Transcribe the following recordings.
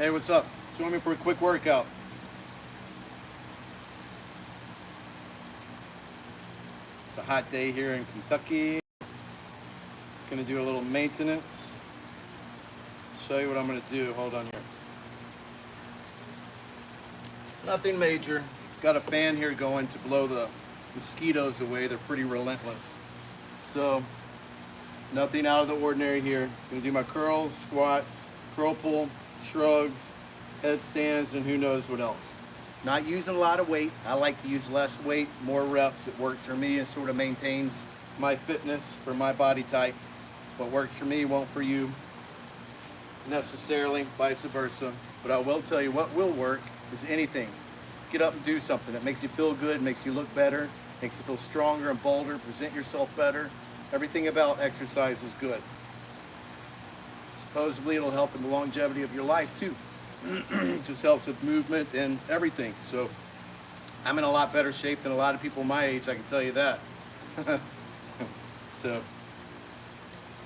Hey, what's up? Join me for a quick workout. It's a hot day here in Kentucky. Just gonna do a little maintenance. Show you what I'm gonna do. Hold on here. Nothing major. Got a fan here going to blow the mosquitoes away. They're pretty relentless. So, nothing out of the ordinary here. Gonna do my curls, squats, curl pull, shrugs, headstands, and who knows what else. Not using a lot of weight. I like to use less weight, more reps. It works for me and sort of maintains my fitness for my body type. What works for me won't for you necessarily, vice versa. But I will tell you what will work is anything. Get up and do something that makes you feel good, makes you look better, makes you feel stronger and bolder, present yourself better. Everything about exercise is good. Supposedly it'll help in the longevity of your life too. Just helps with movement and everything. So I'm in a lot better shape than a lot of people my age, I can tell you that. So,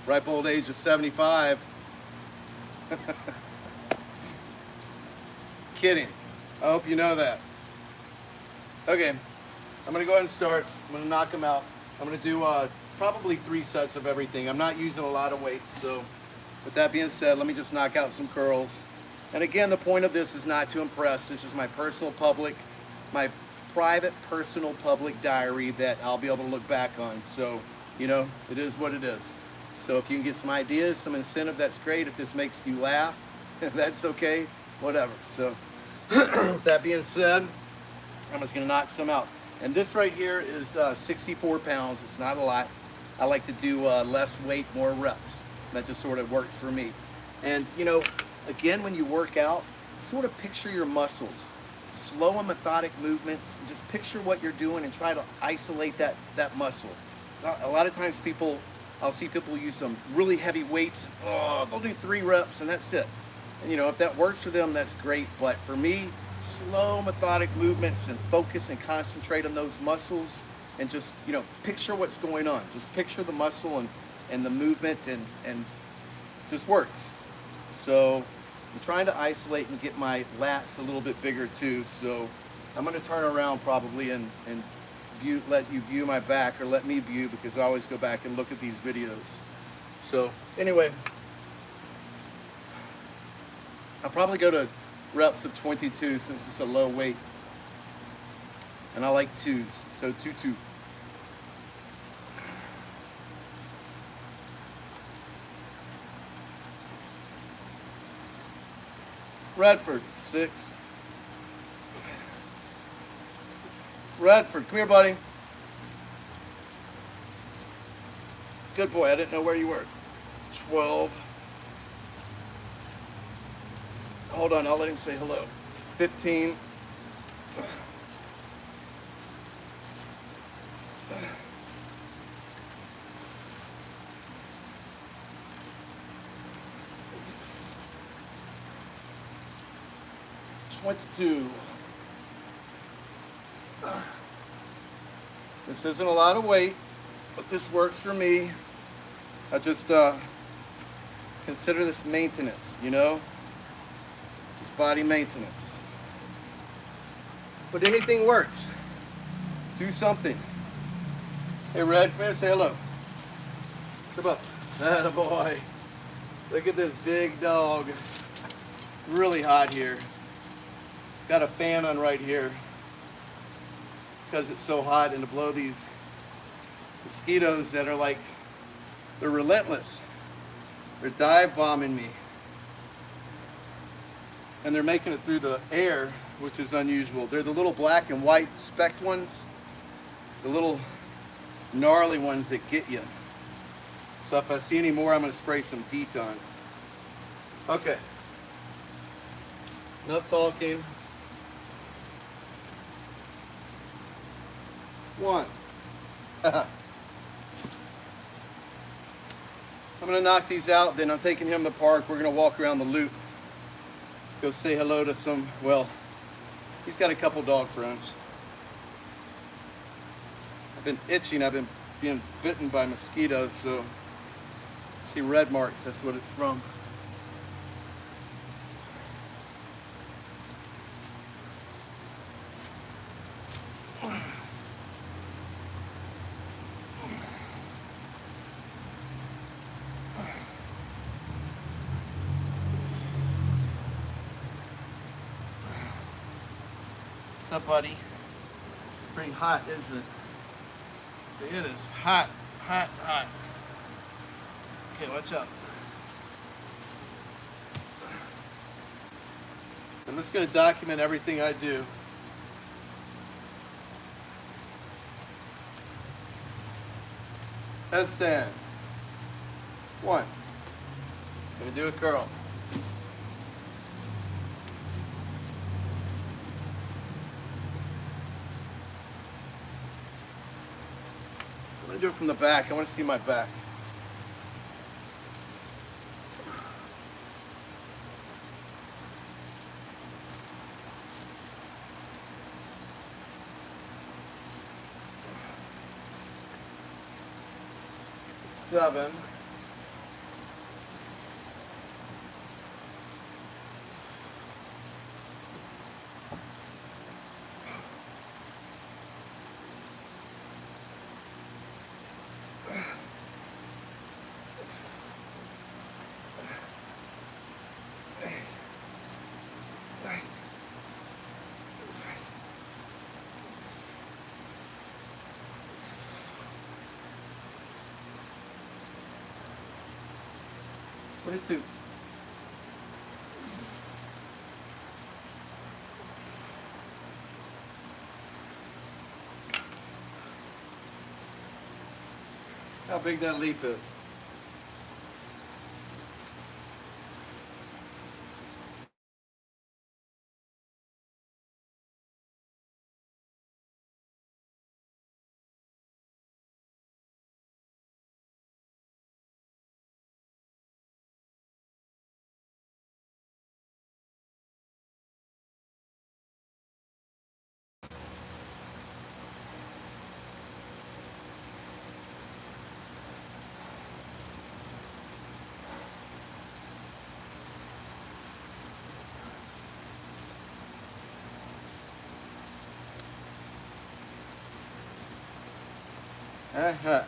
ripe old age of 75. Kidding. I hope you know that. Okay, I'm gonna go ahead and start. I'm gonna knock them out. I'm gonna do probably 3 sets of everything. I'm not using a lot of weight, so with that being said, let me just knock out some curls. And again, the point of this is not to impress. This is my personal public, my private personal public diary that I'll be able to look back on. So, you know, it is what it is. So if you can get some ideas, some incentive, that's great. If this makes you laugh, that's okay, whatever. So with that being said, I'm just gonna knock some out. And this right here is 64 pounds. It's not a lot. I like to do less weight, more reps. That just sort of works for me. And you know, again, when you work out, sort of picture your muscles. Slow and methodic movements. Just picture what you're doing and try to isolate that muscle. A lot of times I'll see people use some really heavy weights. Oh, they'll do 3 reps and that's it. And you know, if that works for them, that's great. But for me, slow, methodic movements and focus and concentrate on those muscles and just, you know, picture what's going on. Just picture the muscle and the movement and just works. So I'm trying to isolate and get my lats a little bit bigger too. So I'm going to turn around probably and let you view my back, or let me view, because I always go back and look at these videos. So anyway, I'll probably go to reps of 22 since it's a low weight. And I like 2s, so 2-2. Redford, 6. Redford, come here, buddy. Good boy, I didn't know where you were. 12. Hold on, I'll let him say hello. 15. 22. This isn't a lot of weight, but this works for me. I just consider this maintenance, you know? Just body maintenance. But anything works. Do something. Hey, Red, come here and say hello. Come up. Atta boy. Look at this big dog. It's really hot here. Got a fan on right here because it's so hot, and to blow these mosquitoes that are like, they're relentless. They're dive bombing me. And they're making it through the air, which is unusual. They're the little black and white specked ones, the little gnarly ones that get you. So if I see any more, I'm going to spray some DEET on. Okay. Enough talking. 1. I'm going to knock these out, then I'm taking him to the park. We're going to walk around the loop. Go say hello to some, well, he's got a couple dog friends. I've been itching. I've been being bitten by mosquitoes, so see red marks, that's what it's from. What's up, buddy? It's pretty hot, isn't it? It is hot, hot, hot. Okay, watch out. I'm just going to document everything I do. Headstand. 1. Gonna do a curl. I'm gonna do it from the back. I want to see my back. Seven. What did it do? How big that leaf is. Uh-huh.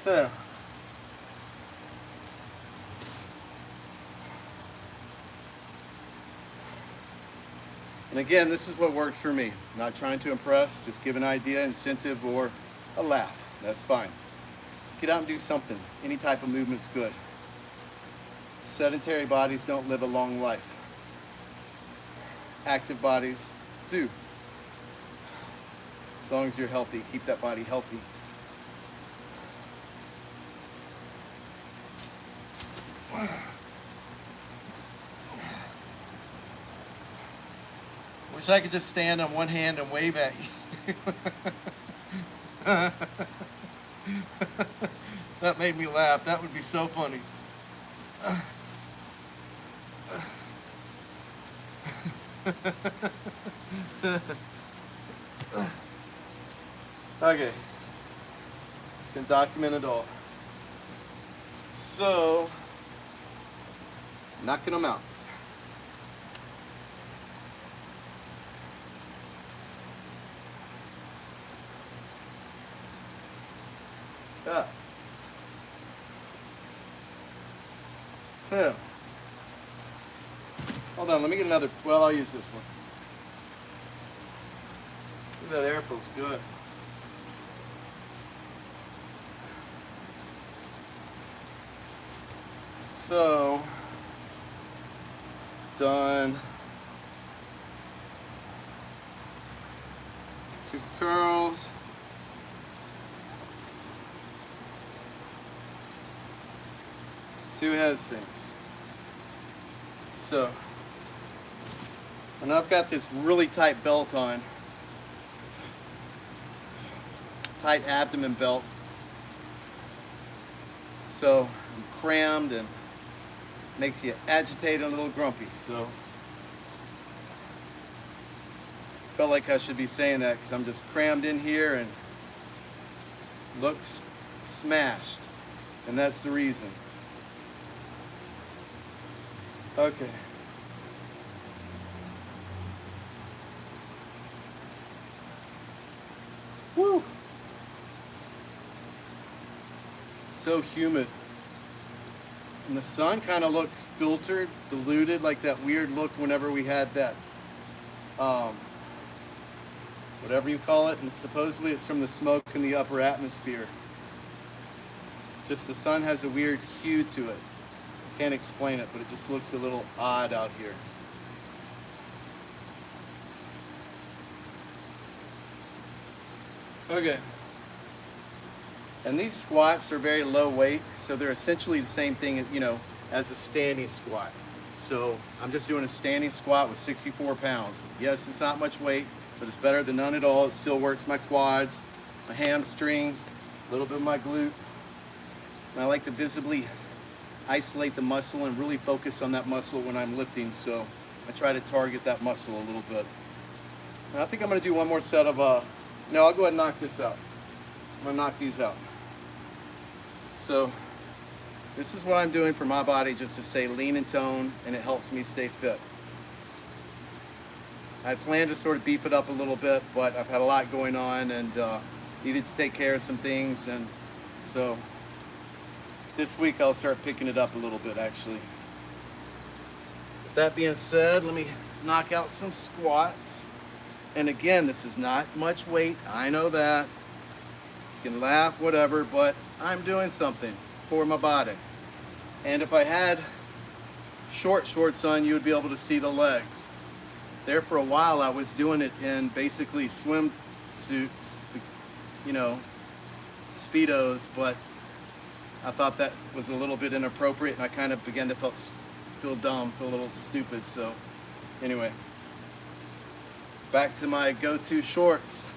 There. And again, this is what works for me. I'm not trying to impress, just give an idea, incentive, or a laugh. That's fine. Just get out and do something. Any type of movement's good. Sedentary bodies don't live a long life. Active bodies do. As long as you're healthy, keep that body healthy. Wish I could just stand on one hand and wave at you. That made me laugh. That would be so funny. Okay. Can document it all. So, knocking them out. Yeah. So, hold on, let me get another. Well, I'll use this one. Ooh, that air feels good. So, done. 2 curls. Two headstands. So, and I've got this really tight belt on, tight abdomen belt. So I'm crammed and makes you agitated and a little grumpy. So, just felt like I should be saying that because I'm just crammed in here and looks smashed, and that's the reason. Okay. Woo! So humid. And the sun kind of looks filtered, diluted, like that weird look whenever we had that, whatever you call it, and supposedly it's from the smoke in the upper atmosphere. Just the sun has a weird hue to it. Can't explain it, but it just looks a little odd out here. Okay. And these squats are very low weight, so they're essentially the same thing, you know, as a standing squat. So I'm just doing a standing squat with 64 pounds. Yes, it's not much weight, but it's better than none at all. It still works my quads, my hamstrings, a little bit of my glute. And I like to visibly isolate the muscle and really focus on that muscle when I'm lifting, so I try to target that muscle a little bit. And I think I'm gonna do one more set of, no, I'll go ahead and knock this out. I'm gonna knock these out. So this is what I'm doing for my body, just to stay lean and toned, and it helps me stay fit. I planned to sort of beef it up a little bit, but I've had a lot going on and needed to take care of some things, and so this week I'll start picking it up a little bit, actually. With that being said, let me knock out some squats. And again, this is not much weight, I know that. You can laugh, whatever, but I'm doing something for my body. And if I had shorts on, you would be able to see the legs. There for a while, I was doing it in basically swimsuits, you know, Speedos, but I thought that was a little bit inappropriate, and I kind of began to feel dumb, feel a little stupid. So anyway, back to my go-to shorts.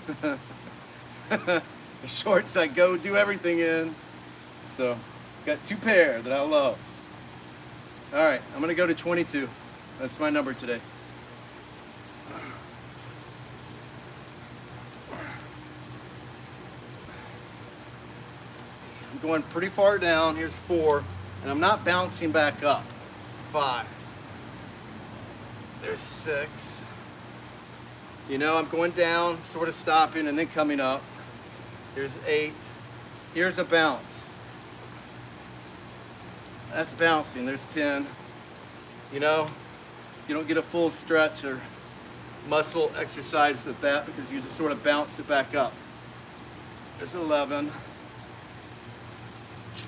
The shorts I go do everything in. So got 2 pair that I love. All right, I'm gonna go to 22. That's my number today. I'm going pretty far down. Here's 4, and I'm not bouncing back up. 5. There's 6. You know, I'm going down, sort of stopping, and then coming up. Here's 8. Here's a bounce. That's bouncing. There's 10. You know, you don't get a full stretch or muscle exercise with that because you just sort of bounce it back up. There's 11.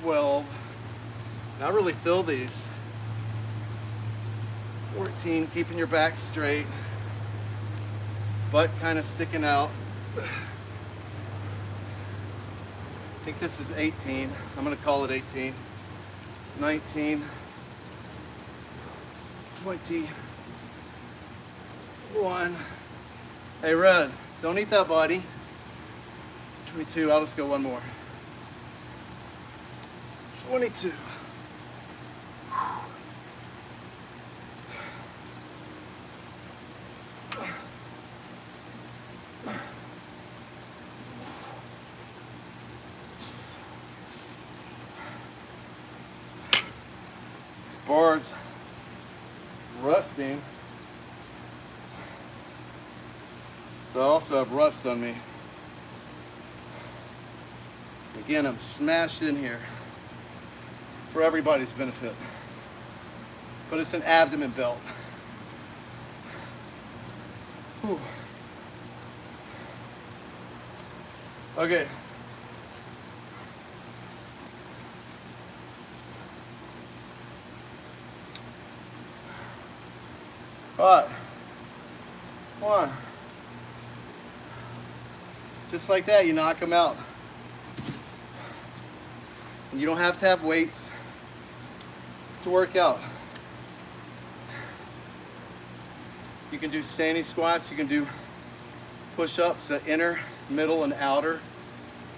12. And I really feel these. 14, keeping your back straight. Butt kind of sticking out. I think this is 18. I'm gonna call it 18. 19. 20. 1. Hey, Red, don't eat that, buddy. 22, I'll just go one more. 22. This bar's rusting. So I also have rust on me. Again, I'm smashed in here for everybody's benefit. But it's an abdomen belt. Whew. Okay. All right. 1. Just like that, you knock them out. And you don't have to have weights to work out. You can do standing squats, you can do push-ups, inner, middle, and outer.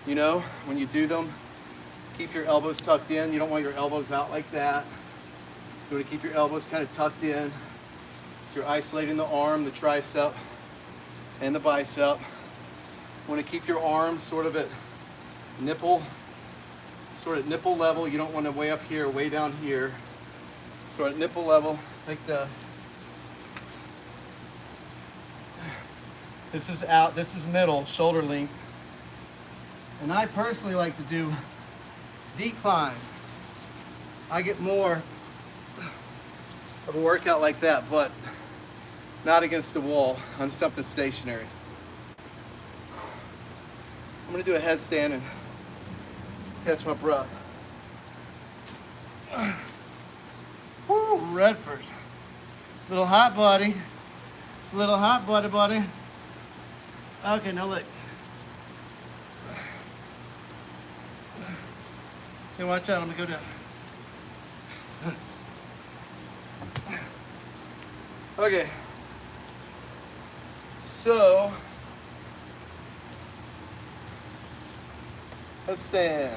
You know, when you do them, keep your elbows tucked in. You don't want your elbows out like that. You want to keep your elbows kind of tucked in. So you're isolating the arm, the tricep, and the bicep. You want to keep your arms sort of at nipple level. You don't want to way up here, way down here. So at nipple level, like this. This is out, this is middle, shoulder length. And I personally like to do decline. I get more of a workout like that, but not against the wall, on something stationary. I'm gonna do a headstand and catch my breath. Woo, Redford. Little hot buddy. It's a little hot buddy. Okay, now look. Hey, watch out, I'm gonna go down. Okay. So, let's stand.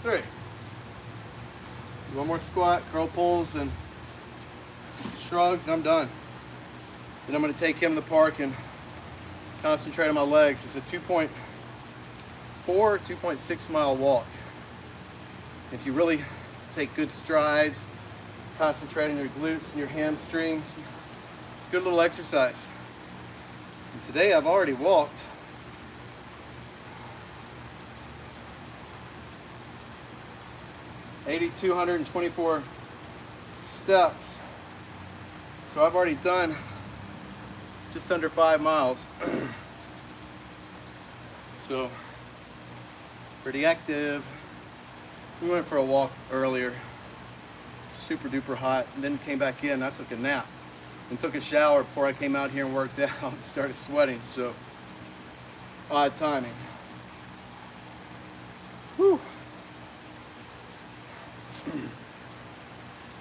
3. One more squat, curl pulls, and shrugs, and I'm done. Then I'm going to take him to the park and concentrate on my legs. It's a 2.4 or 2.6 mile walk. If you really take good strides, concentrate on your glutes and your hamstrings, it's a good little exercise. And today I've already walked 8,224 steps. So I've already done just under 5 miles. So pretty active. We went for a walk earlier, super duper hot, and then came back in. I took a nap and took a shower before I came out here and worked out and started sweating. So odd timing. Whew.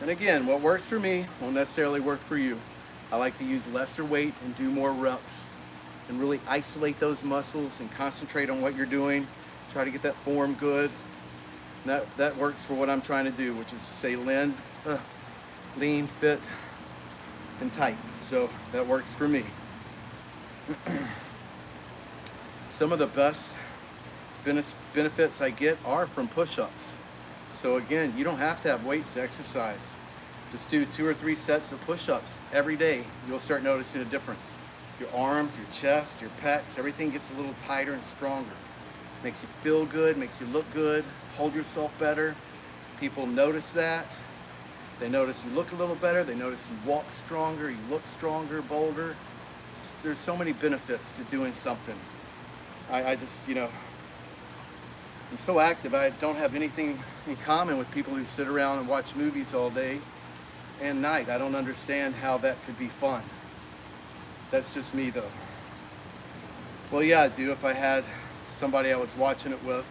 And again, what works for me won't necessarily work for you. I like to use lesser weight and do more reps and really isolate those muscles and concentrate on what you're doing. Try to get that form good. And that works for what I'm trying to do, which is stay lean, fit, and tight. So that works for me. Some of the best benefits I get are from push-ups. So again, you don't have to have weights to exercise. Just do 2 or 3 sets of push-ups every day. You'll start noticing a difference. Your arms, your chest, your pecs, everything gets a little tighter and stronger. Makes you feel good, makes you look good, hold yourself better. People notice that. They notice you look a little better. They notice you walk stronger, you look stronger, bolder. There's so many benefits to doing something. I just, I'm so active, I don't have anything in common with people who sit around and watch movies all day and night. I don't understand how that could be fun. That's just me though. Well, yeah, I do. If I had somebody I was watching it with,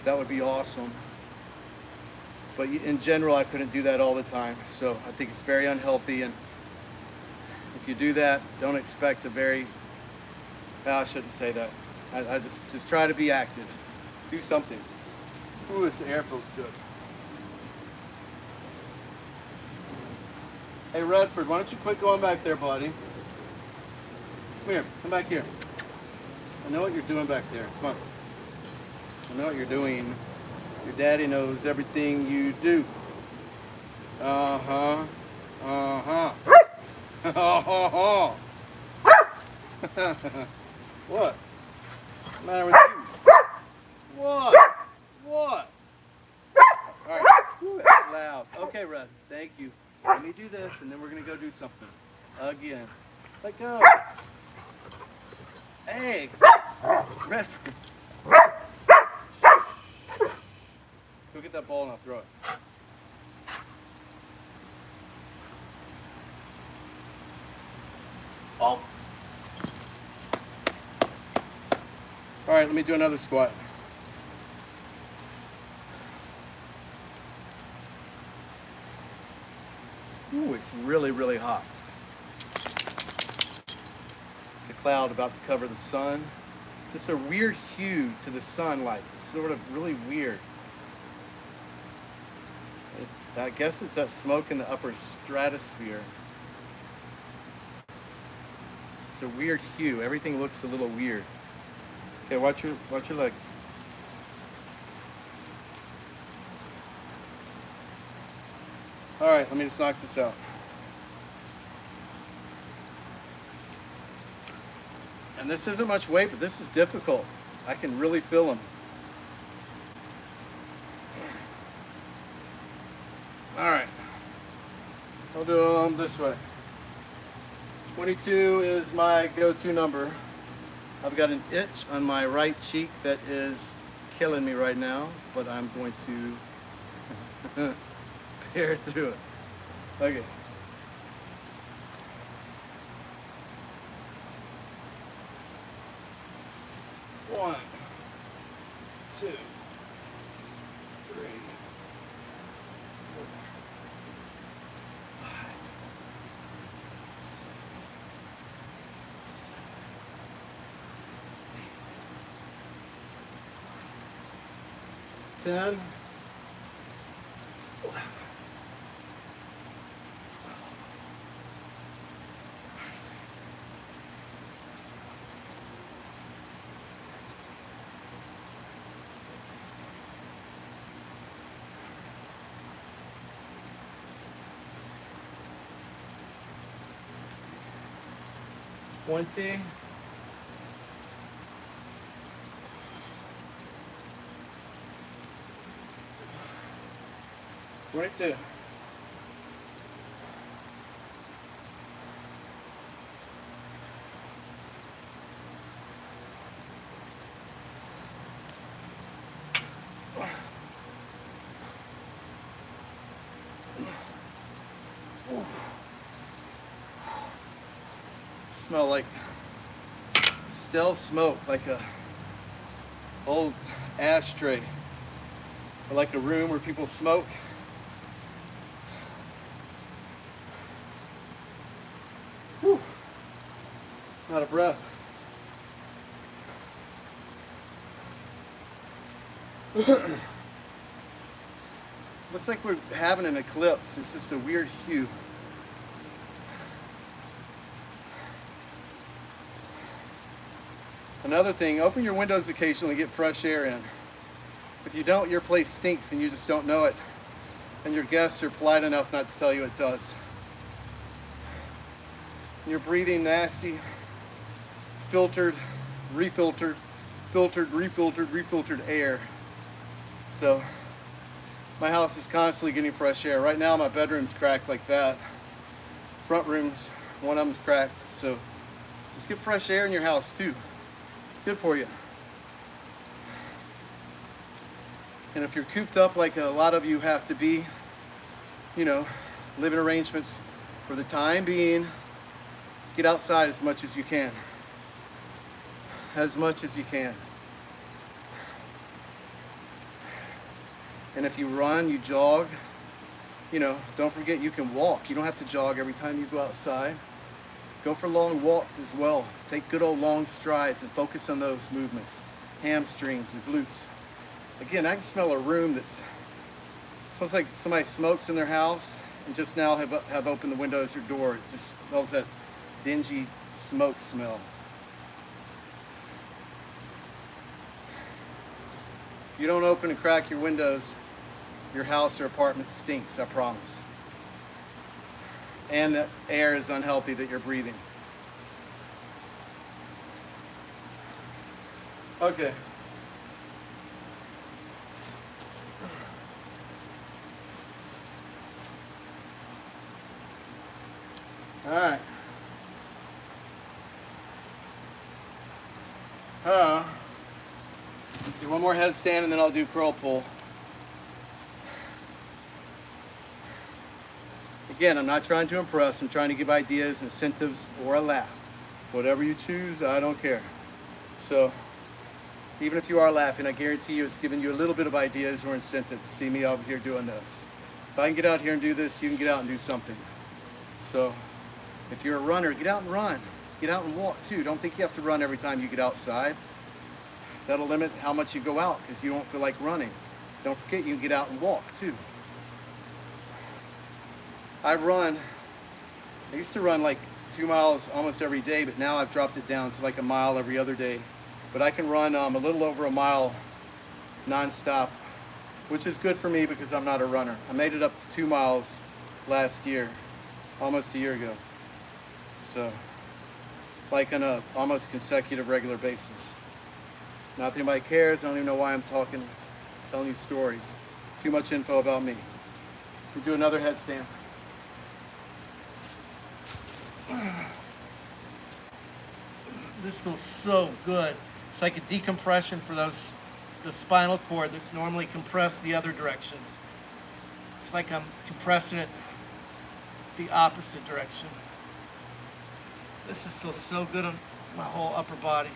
that would be awesome. But in general, I couldn't do that all the time. So I think it's very unhealthy. And if you do that, don't expect I shouldn't say that. I just try to be active. Do something. Ooh, this air feels good. Hey, Redford, why don't you quit going back there, buddy? Come here, come back here. I know what you're doing back there. Come on. I know what you're doing. Your daddy knows everything you do. Uh-huh. Uh-huh. What? What's the matter with you? What? What? All right. Whew, that's loud. Okay, Red. Thank you. Let me do this, and then we're going to go do something. Again. Let go. Hey. Redford. Go get that ball and I'll throw it. Oh. All right, let me do another squat. Ooh, it's really, really hot. It's a cloud about to cover the sun. It's just a weird hue to the sunlight. It's sort of really weird. I guess it's that smoke in the upper stratosphere. Just a weird hue. Everything looks a little weird. Okay, watch your leg. All right, let me just knock this out. And this isn't much weight, but this is difficult. I can really feel them. this way. 22 is my go-to number. I've got an itch on my right cheek that is killing me right now, but I'm going to bear through it. Okay. One, two, three, four, five, six, seven, 10, 11, 12, 20, 22. Smell like stale smoke, like a old ashtray, or like a room where people smoke. Whew. Out of breath. Looks like we're having an eclipse. It's just a weird hue. Another thing, open your windows occasionally, get fresh air in. If you don't, your place stinks and you just don't know it. And your guests are polite enough not to tell you it does. You're breathing nasty, filtered, refiltered, filtered, refiltered, refiltered air. So, my house is constantly getting fresh air. Right now, my bedroom's cracked like that. Front rooms, one of them's cracked. So, just get fresh air in your house too. It's good for you. And if you're cooped up like a lot of you have to be, you know, living arrangements for the time being, get outside as much as you can. As much as you can. And if you run, you jog, you know, don't forget you can walk. You don't have to jog every time you go outside. Go for long walks as well. Take good old long strides and focus on those movements. Hamstrings and glutes. Again, I can smell a room that's smells like somebody smokes in their house and just now have opened the windows or door. It just smells that dingy smoke smell. If you don't open and crack your windows, your house or apartment stinks, I promise. And the air is unhealthy that you're breathing. Okay. All right. Do one more headstand and then I'll do curl pull. Again, I'm not trying to impress. I'm trying to give ideas, incentives, or a laugh. Whatever you choose, I don't care. So, even if you are laughing, I guarantee you it's giving you a little bit of ideas or incentive to see me out here doing this. If I can get out here and do this, you can get out and do something. So, if you're a runner, get out and run. Get out and walk too. Don't think you have to run every time you get outside. That'll limit how much you go out because you won't feel like running. Don't forget you can get out and walk too. I used to run like 2 miles almost every day, but now I've dropped it down to like a mile every other day. But I can run a little over a mile non-stop, which is good for me because I'm not a runner. I made it up to 2 miles last year, almost a year ago. So, like on a almost consecutive regular basis. Not that anybody cares, I don't even know why I'm telling you stories. Too much info about me. We'll do another headstand. This feels so good. It's like a decompression for the spinal cord that's normally compressed the other direction. It's like I'm compressing it the opposite direction. This just feels so good on my whole upper body.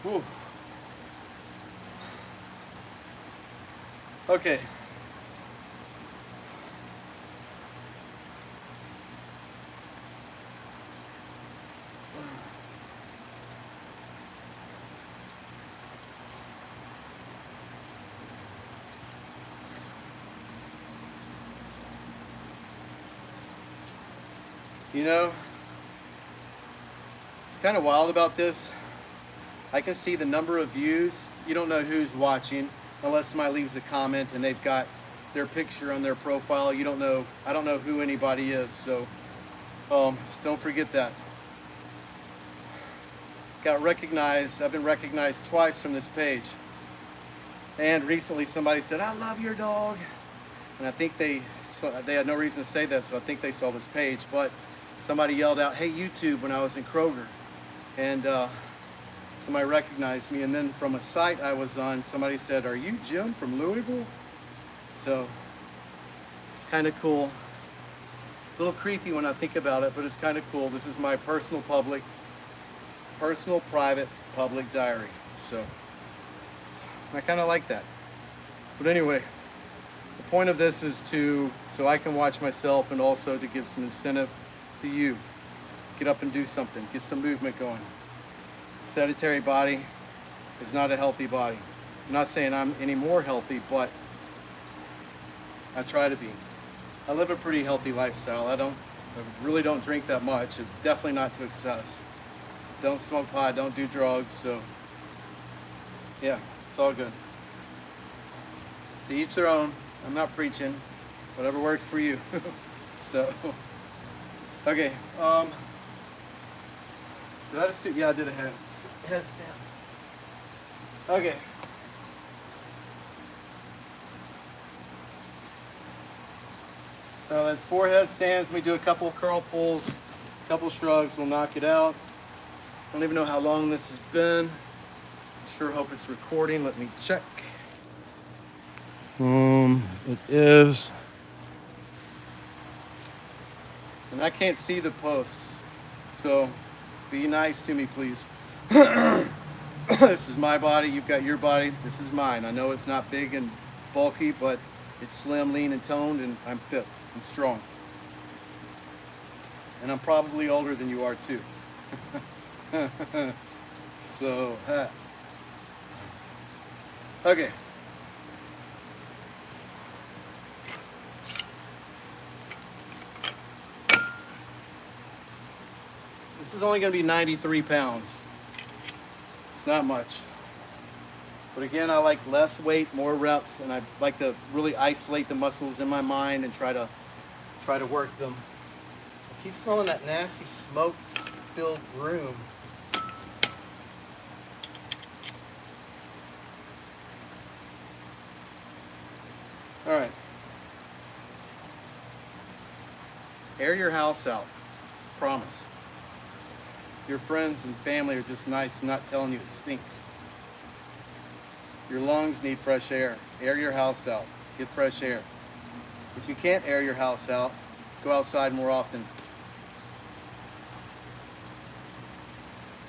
Whew. Okay. You know, it's kind of wild about this. I can see the number of views. You don't know who's watching unless somebody leaves a comment and they've got their picture on their profile. You don't know, I don't know who anybody is, so don't forget that. Got recognized, I've been recognized twice from this page. And recently somebody said, "I love your dog." And I think they had no reason to say that, so I think they saw this page, but somebody yelled out, "Hey YouTube," when I was in Kroger. And somebody recognized me, and then from a site I was on, somebody said, "Are you Jim from Louisville?" So it's kind of cool. A little creepy when I think about it, but it's kind of cool. This is my personal private public diary. So I kind of like that. But anyway, the point of this is so I can watch myself, and also to give some incentive to you. Get up and do something. Get some movement going. Sedentary body is not a healthy body. I'm not saying I'm any more healthy, but I try to be. I live a pretty healthy lifestyle. I really don't drink that much. Definitely not to excess. Don't smoke pot, don't do drugs, so yeah, it's all good. To each their own. I'm not preaching. Whatever works for you. So, okay. Did I just do? Yeah, I did a headstand. Okay. So that's 4 headstands. Let me do a couple curl pulls, a couple shrugs. We'll knock it out. I don't even know how long this has been. Sure hope it's recording. Let me check. It is. And I can't see the posts, so be nice to me, please. This is my body. You've got your body. This is mine. I know it's not big and bulky, but it's slim, lean, and toned, and I'm fit. I'm strong. And I'm probably older than you are, too. So, okay. This is only going to be 93 pounds. It's not much. But again, I like less weight, more reps, and I like to really isolate the muscles in my mind and try to work them. I keep smelling that nasty smoke-filled room. All right. Air your house out. Promise. Your friends and family are just nice and not telling you it stinks. Your lungs need fresh air. Air your house out. Get fresh air. If you can't air your house out, go outside more often.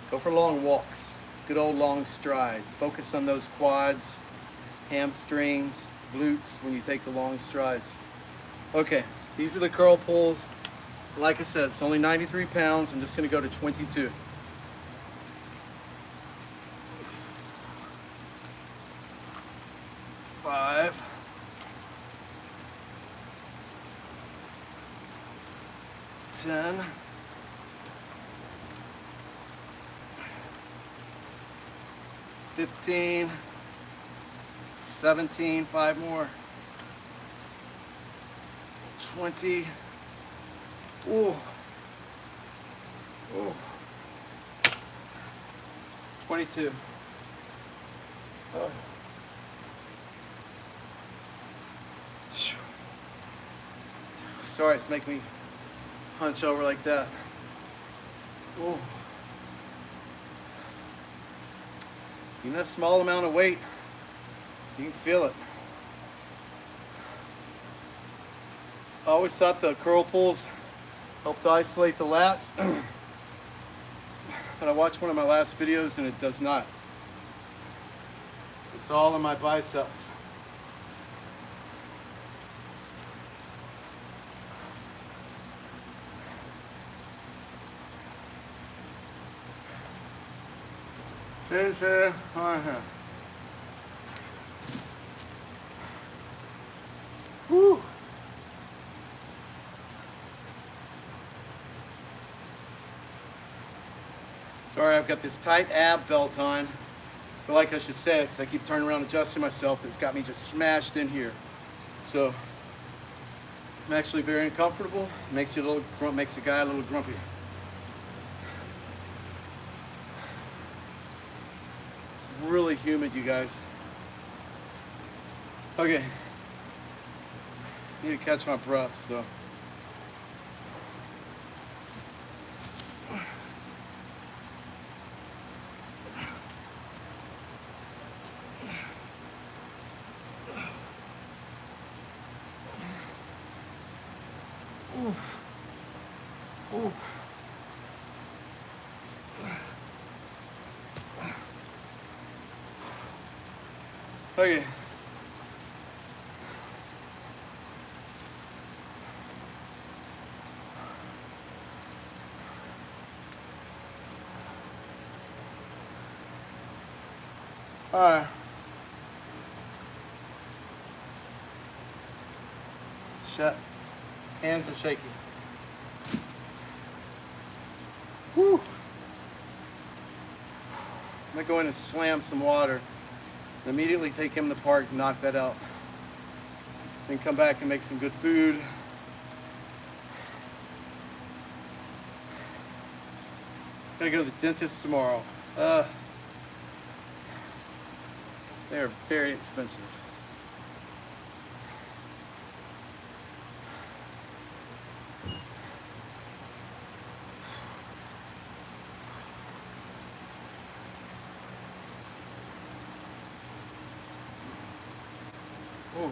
Go for long walks. Good old long strides. Focus on those quads, hamstrings, glutes when you take the long strides. Okay, these are the curl pulls. Like I said, it's only 93 pounds. I'm just going to go to 22. Five. 10. 15. 17. 5 more. 20. Ooh. Ooh. 22. Oh. Sorry, it's making me hunch over like that. Whoa. Even a small amount of weight, you can feel it. I always thought the curl pulls helped isolate the lats, but I watched one of my last videos and it does not. It's all in my biceps. Woo. Sorry, I've got this tight ab belt on. I feel like I should say it because I keep turning around adjusting myself. It's got me just smashed in here. So I'm actually very uncomfortable. Makes you a little makes a guy a little grumpy. It's really humid, you guys. Okay. Need to catch my breath, so. Ooh. Ooh. Okay. All right. Shut. Hands are shaky. Whew. I'm gonna go in and slam some water and immediately take him to the park and knock that out. Then come back and make some good food. Gonna go to the dentist tomorrow. They're very expensive. Ooh.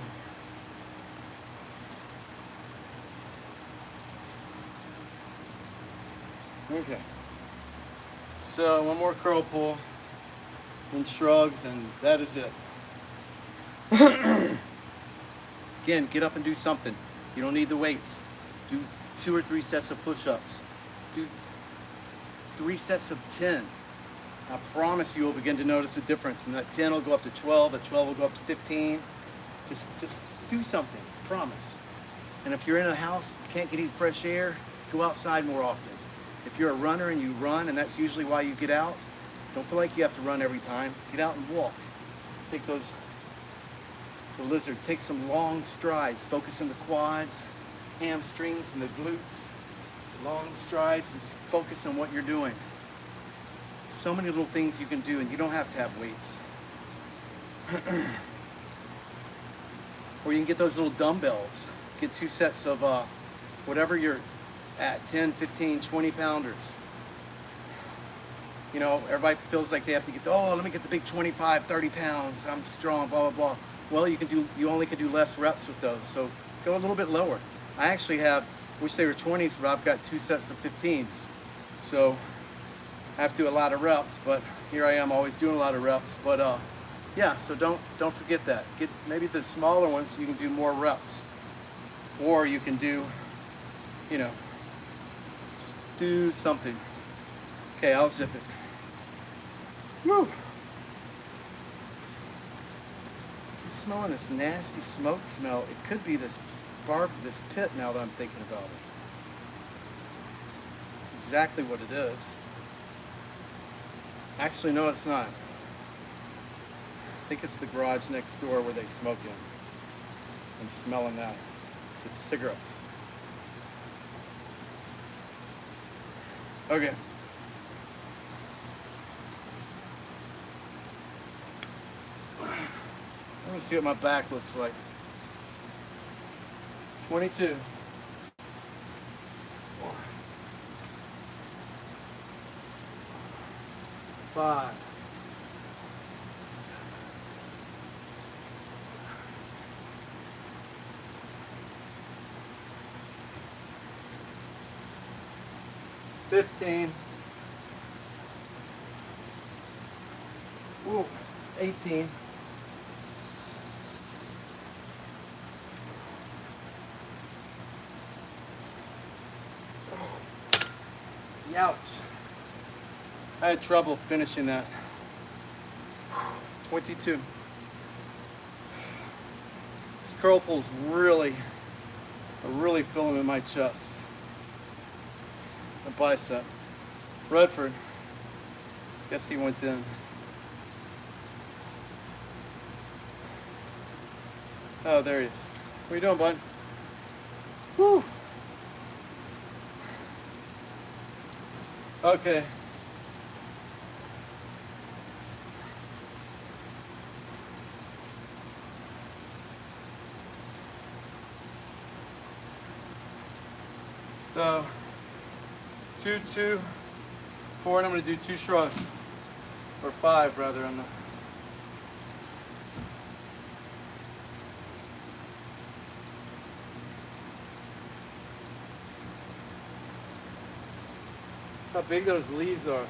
Okay. So one more curl pull and shrugs, and that is it. Again, get up and do something. You don't need the weights. Do 2 or 3 sets of push-ups. Do 3 sets of 10. I promise you will begin to notice a difference, and that 10 will go up to 12, that 12 will go up to 15. Just do something, promise. And if you're in a house, you can't get any fresh air, go outside more often. If you're a runner and you run, and that's usually why you get out, don't feel like you have to run every time. Get out and walk. Take those, it's a lizard, take some long strides, focus on the quads, hamstrings, and the glutes. Long strides, and just focus on what you're doing. So many little things you can do, and you don't have to have weights. Or you can get those little dumbbells. Get 2 sets of whatever you're at, 10, 15, 20 pounders. You know, everybody feels like they have to get, let me get the big 25, 30 pounds, I'm strong, blah, blah, blah. Well, you only can do less reps with those, so go a little bit lower. I actually wish they were 20s, but I've got 2 sets of 15s. So I have to do a lot of reps, but here I am always doing a lot of reps. But yeah, so don't forget that. Get maybe the smaller ones so you can do more reps. Or you can do, just do something. Okay, I'll zip it. Woo! Keep smelling this nasty smoke smell. It could be this pit now that I'm thinking about it. It's exactly what it is. Actually, no, it's not. I think it's the garage next door where they smoke in. I'm smelling that. It's cigarettes. Okay. Let me see what my back looks like. 22. 5. 15. Ooh, it's 18. Ouch. I had trouble finishing that. 22. This curl pull's really filling in my chest. A bicep. Redford. Guess he went in. Oh, there he is. What are you doing, bud? Woo! Okay. So, 2, 2, 4, and I'm going to do 2 shrugs. Or 5, rather, on the... How big those leaves are. I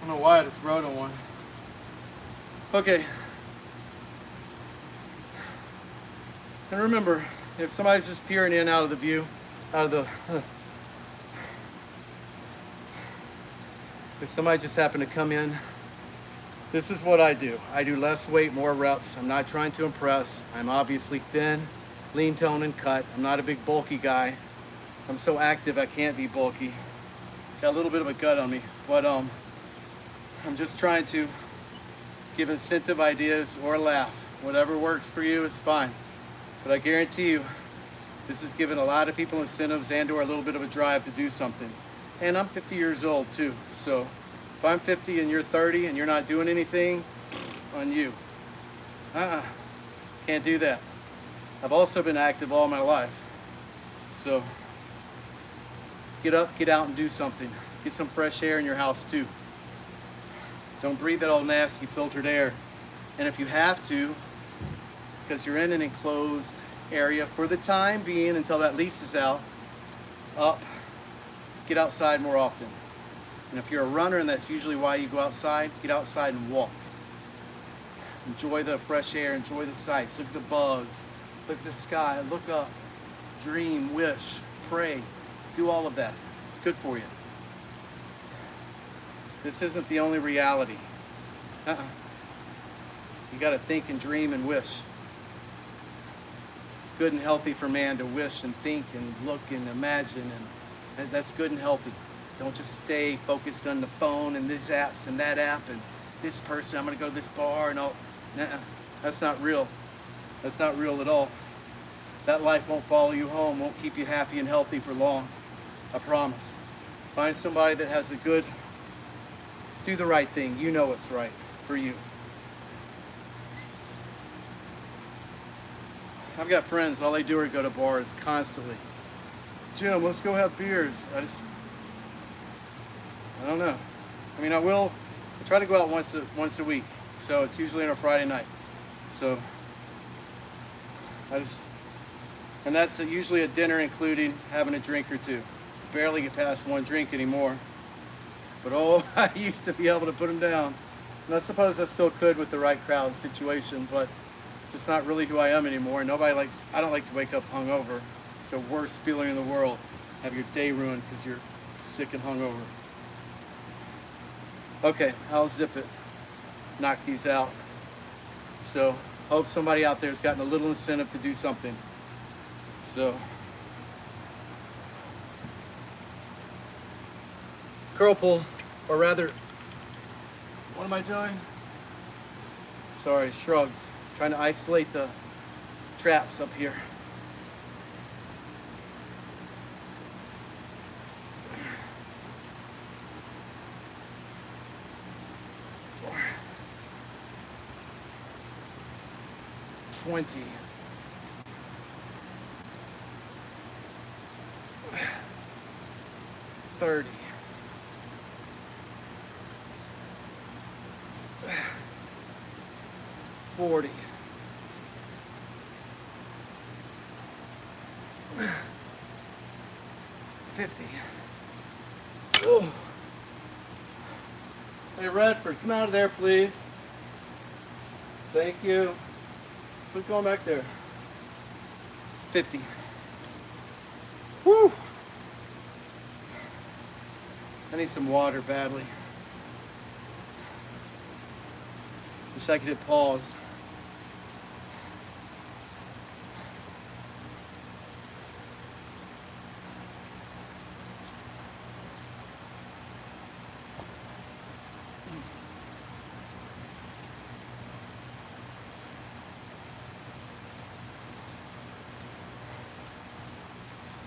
don't know why I just rode on one. Okay. And remember, if somebody's just peering in out of the view, out of the... if somebody just happened to come in, this is what I do. I do less weight, more reps. I'm not trying to impress. I'm obviously thin, lean tone and cut. I'm not a big bulky guy. I'm so active I can't be bulky. Got a little bit of a gut on me, but I'm just trying to give incentive ideas or laugh. Whatever works for you is fine. But I guarantee you, this is giving a lot of people incentives and or a little bit of a drive to do something. And I'm 50 years old too, so if I'm 50 and you're 30 and you're not doing anything, on you. Can't do that. I've also been active all my life. So get up, get out and do something. Get some fresh air in your house too. Don't breathe that old nasty filtered air. And if you have to, because you're in an enclosed area for the time being until that lease is out, get outside more often. And if you're a runner and that's usually why you go outside, get outside and walk. Enjoy the fresh air, enjoy the sights, look at the bugs, look at the sky, look up, dream, wish, pray, do all of that. It's good for you. This isn't the only reality. You got to think and dream and wish. It's good and healthy for man to wish and think and look and imagine, and that's good and healthy. Don't just stay focused on the phone and these apps and that app and this person, I'm going to go to this bar and all. That's not real. That's not real at all. That life won't follow you home, won't keep you happy and healthy for long. I promise. Find somebody that has a good, let's do the right thing. You know what's right for you. I've got friends, all they do are go to bars constantly. Jim, let's go have beers. I don't know. I mean, I try to go out once a week. So it's usually on a Friday night. So and that's usually a dinner including having a drink or two. Barely get past one drink anymore. But oh, I used to be able to put them down. And I suppose I still could with the right crowd situation, but it's just not really who I am anymore. I don't like to wake up hungover. It's the worst feeling in the world. Have your day ruined because you're sick and hungover. Okay, I'll zip it. Knock these out. So, hope somebody out there has gotten a little incentive to do something. So, curl pull, or rather, what am I doing? Sorry, shrugs. Trying to isolate the traps up here. $20. 30. 40. 50. Oh. Hey Redford, come out of there please. Thank you. Quit going back there. It's 50. Woo! I need some water badly. Wish I could hit pause.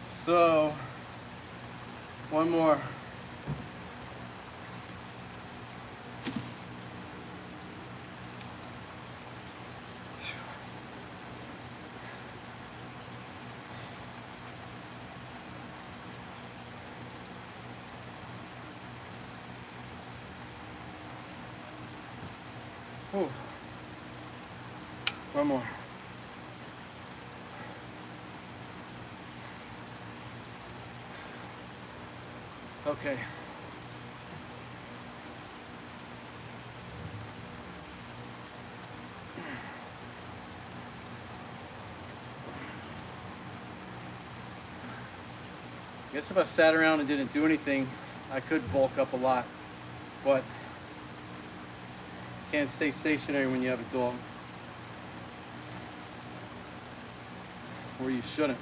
So, one more. Ooh. One more. Okay. I guess if I sat around and didn't do anything, I could bulk up a lot, but can't stay stationary when you have a dog. Or you shouldn't.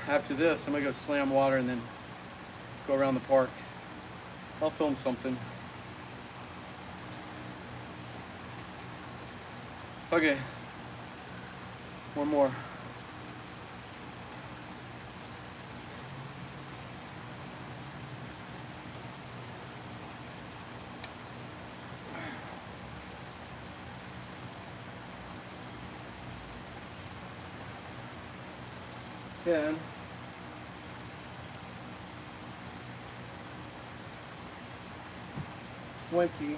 After this, I'm gonna go slam water and then go around the park. I'll film something. Okay. One more. Ten. 20.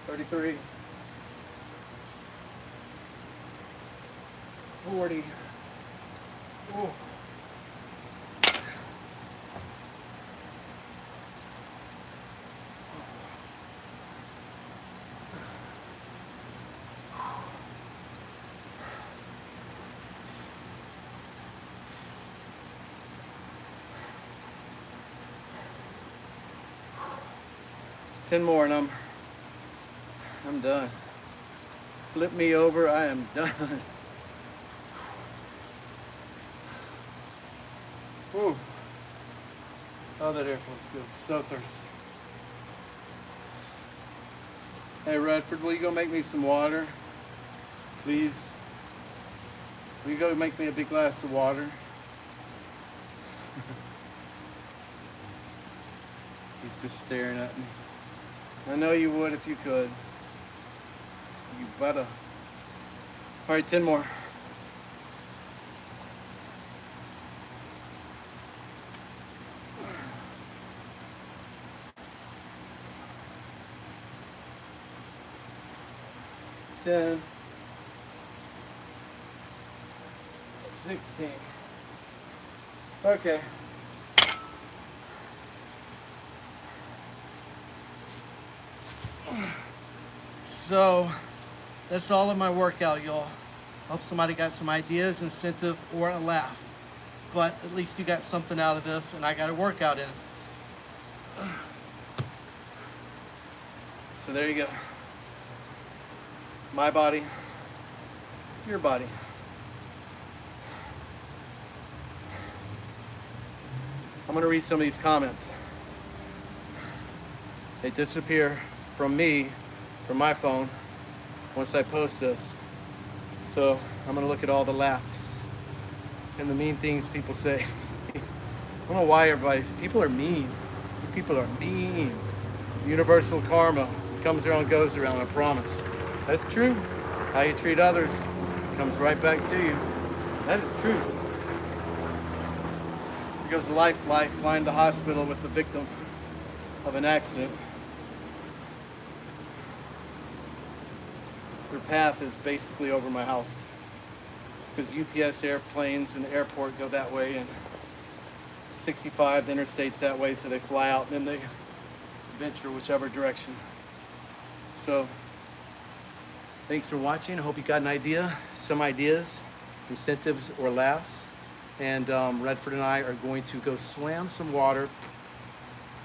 33. 40. Ooh. 10 more and I'm done. Flip me over, I am done. Whew. Oh, that air feels good. So thirsty. Hey Redford, will you go make me some water? Please? Will you go make me a big glass of water? He's just staring at me. I know you would if you could. You better. All right, 10 more. Ten. 16. Okay. So that's all of my workout, y'all. Hope somebody got some ideas, incentive, or a laugh. But at least you got something out of this, and I got a workout in. So there you go. My body, your body. I'm gonna read some of these comments. They disappear from me, from my phone, once I post this. So I'm gonna look at all the laughs and the mean things people say. I don't know why people are mean. People are mean. Universal karma. comes around goes around, I promise. That's true. How you treat others comes right back to you. That is true. Here goes the life flight flying to the hospital with the victim of an accident. Her path is basically over my house. It's because UPS airplanes in the airport go that way, and 65, the interstate's that way, so they fly out and then they venture whichever direction. So, thanks for watching. I hope you got an idea, some ideas, incentives, or laughs. And Redford and I are going to go slam some water.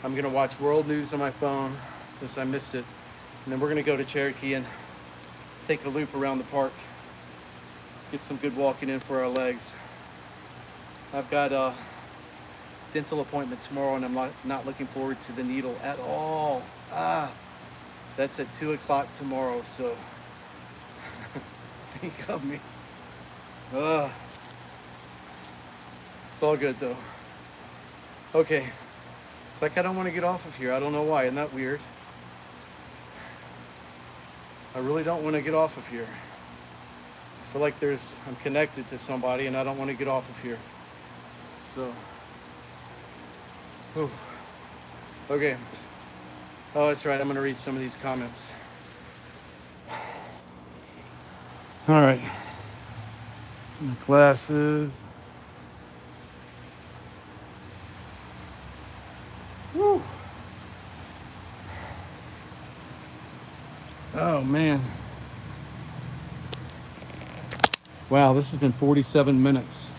I'm going to watch world news on my phone since I missed it. And then we're going to go to Cherokee and take a loop around the park. Get some good walking in for our legs. I've got a dental appointment tomorrow, and I'm not looking forward to the needle at all. That's at 2 o'clock tomorrow, so think of me. It's all good though. Okay, it's like I don't want to get off of here. I don't know why. Isn't that weird? I really don't want to get off of here. I feel like I'm connected to somebody, and I don't want to get off of here. So, okay. Oh, that's right. I'm going to read some of these comments. All right. My glasses. Woo. Oh, man. Wow, this has been 47 minutes.